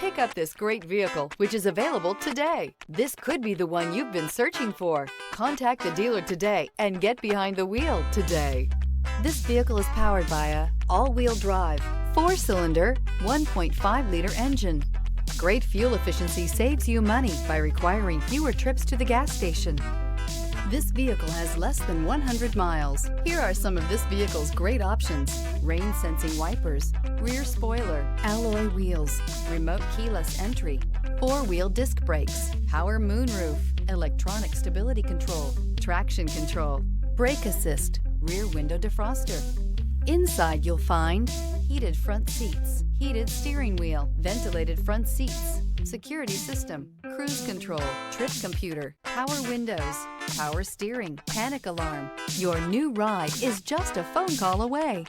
Pick up this great vehicle, which is available today. This could be the one you've been searching for. Contact the dealer today and get behind the wheel today. This vehicle is powered by a all-wheel drive, 4-cylinder, 1.5-liter engine. Great fuel efficiency saves you money by requiring fewer trips to the gas station. This vehicle has less than 100 miles. Here are some of this vehicle's great options: rain-sensing wipers, rear spoiler, alloy wheels, remote keyless entry, 4-wheel disc brakes, power moonroof, electronic stability control, traction control, brake assist, rear window defroster. Inside you'll find heated front seats, heated steering wheel, ventilated front seats, security system, cruise control, trip computer, power windows, power steering, panic alarm. Your new ride is just a phone call away.